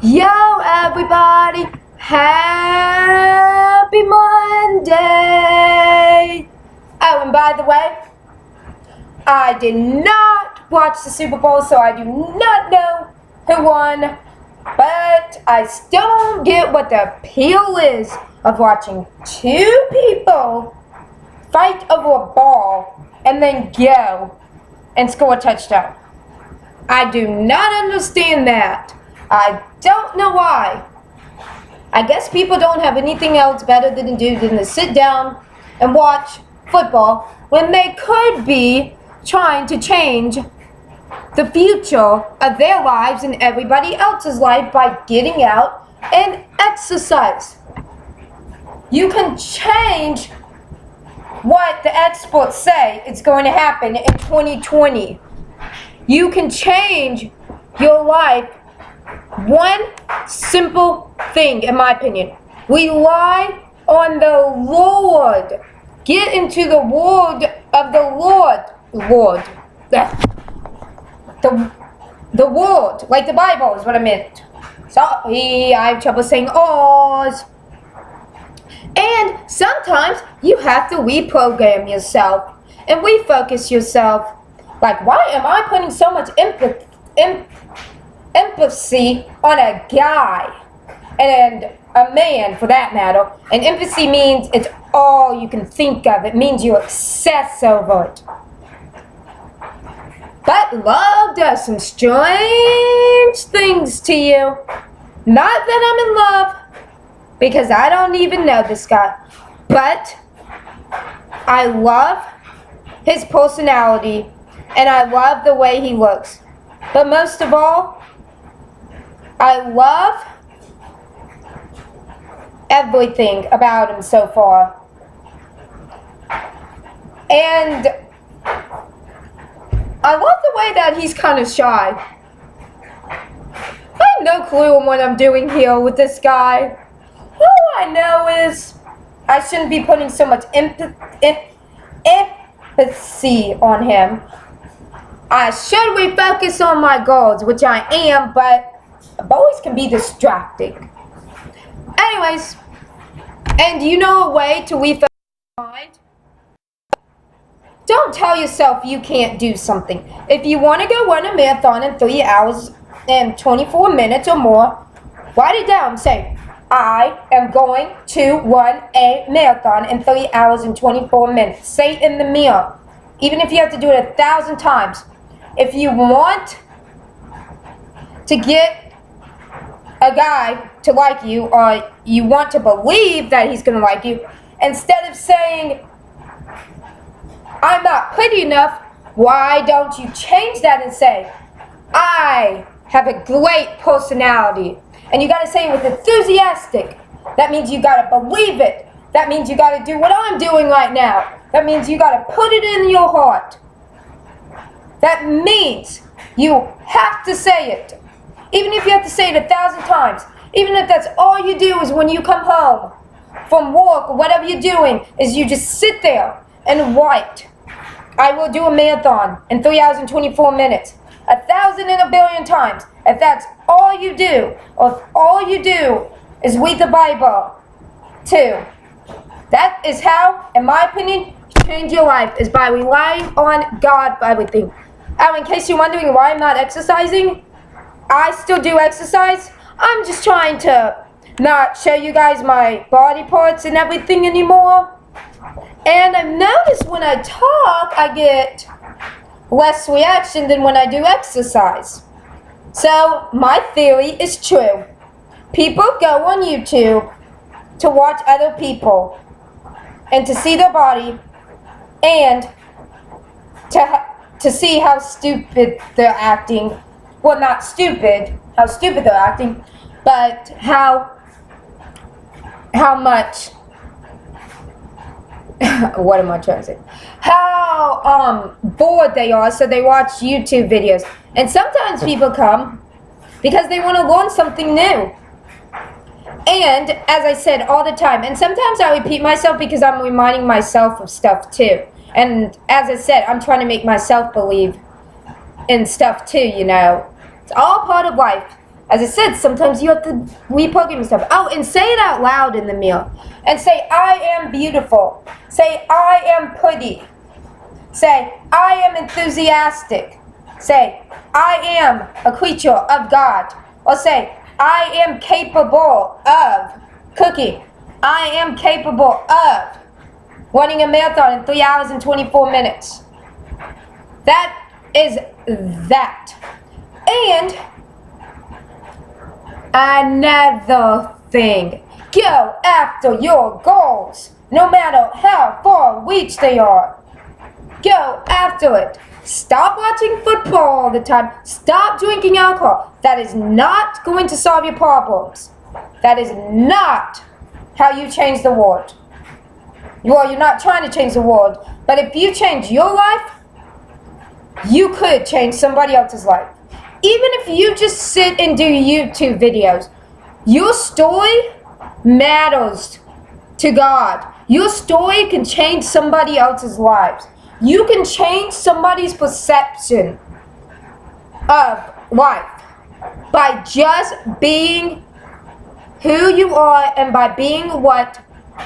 Yo, everybody! Happy Monday! Oh, and by the way, I did not watch the Super Bowl, so I do not know who won. But I still don't get what the appeal is of watching two people fight over a ball and then go and score a touchdown. I do not understand that. I don't know why. I guess people don't have anything else better than to do than to sit down and watch football when they could be trying to change the future of their lives and everybody else's life by getting out and exercise. You can change what the experts say is going to happen in 2020. You can change your life. One simple thing, in my opinion. Rely on the Lord. Get into the word of the Lord. The word, like the Bible is what I meant. Sorry, I have trouble saying Oz. And sometimes you have to reprogram yourself and refocus yourself. Like, why am I putting so much empathy on a guy and a man for that matter? And empathy means it's all you can think of. It means you obsess over it. But love does some strange things to you. Not that I'm in love, because I don't even know this guy. But I love his personality and I love the way he looks. But most of all, I love everything about him so far. And I love the way that he's kind of shy. I have no clue on what I'm doing here with this guy. All I know is I shouldn't be putting so much empathy on him. I should refocus on my goals, which I am, but boys can be distracting. Anyways, and you know a way to refocus your mind? Don't tell yourself you can't do something. If you want to go run a marathon in 3 hours and 24 minutes or more, write it down. Say, I am going to run a marathon in 3 hours and 24 minutes. Say it in the mirror. Even if you have to do it 1,000 times. If you want to get a guy to like you, or you want to believe that he's going to like you, instead of saying, I'm not pretty enough, why don't you change that and say, I have a great personality. And you got to say it with enthusiastic. That means you got to believe it. That means you got to do what I'm doing right now. That means you got to put it in your heart. That means you have to say it. Even if you have to say it 1,000 times. Even if that's all you do is when you come home from work or whatever you're doing, is you just sit there and write. I will do a marathon in 3 hours and 24 minutes. 1,000 and a billion times. If that's all you do, or if all you do is read the Bible too. That is how, in my opinion, you change your life, is by relying on God for everything. In case you're wondering why I'm not exercising, I still do exercise. I'm just trying to not show you guys my body parts and everything anymore. And I've noticed when I talk, I get less reaction than when I do exercise. So my theory is true. People go on YouTube to watch other people and to see their body and to see how stupid they're acting. Well, not stupid, how stupid they're acting, but how much what am I trying to say? How bored they are, so they watch YouTube videos. And sometimes people come because they want to learn something new. And as I said all the time, and sometimes I repeat myself because I'm reminding myself of stuff too. And as I said, I'm trying to make myself believe in stuff too, you know. It's all part of life. As I said, sometimes you have to reprogram stuff. Oh, and say it out loud in the meal. And say, I am beautiful. Say, I am pretty. Say, I am enthusiastic. Say, I am a creature of God. Or say, I am capable of cooking. I am capable of running a marathon in 3 hours and 24 minutes. That is that. And another thing, go after your goals, no matter how far reach they are. Go after it. Stop watching football all the time. Stop drinking alcohol. That is not going to solve your problems. That is not how you change the world. Well, you're not trying to change the world, but if you change your life, you could change somebody else's life. Even if you just sit and do YouTube videos, your story matters to God. Your story can change somebody else's lives. You can change somebody's perception of life by just being who you are and by being what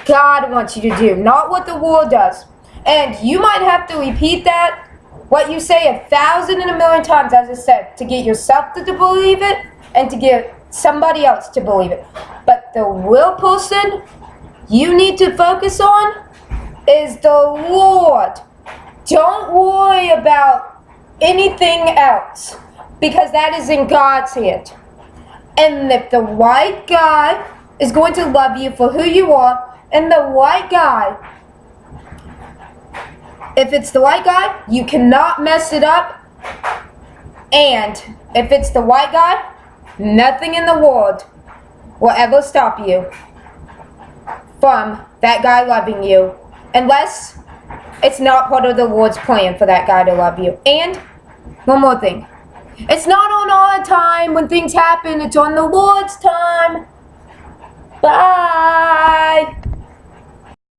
God wants you to do, not what the world does. And you might have to repeat that, what you say 1,000 and 1,000,000 times, as I said, to get yourself to believe it and to get somebody else to believe it. But the real person you need to focus on is the Lord. Don't worry about anything else, because that is in God's hand. And if the right guy is going to love you for who you are, and the right guy, if it's the right guy, you cannot mess it up. And if it's the right guy, nothing in the world will ever stop you from that guy loving you, unless it's not part of the Lord's plan for that guy to love you. And one more thing. It's not on our time when things happen. It's on the Lord's time. Bye.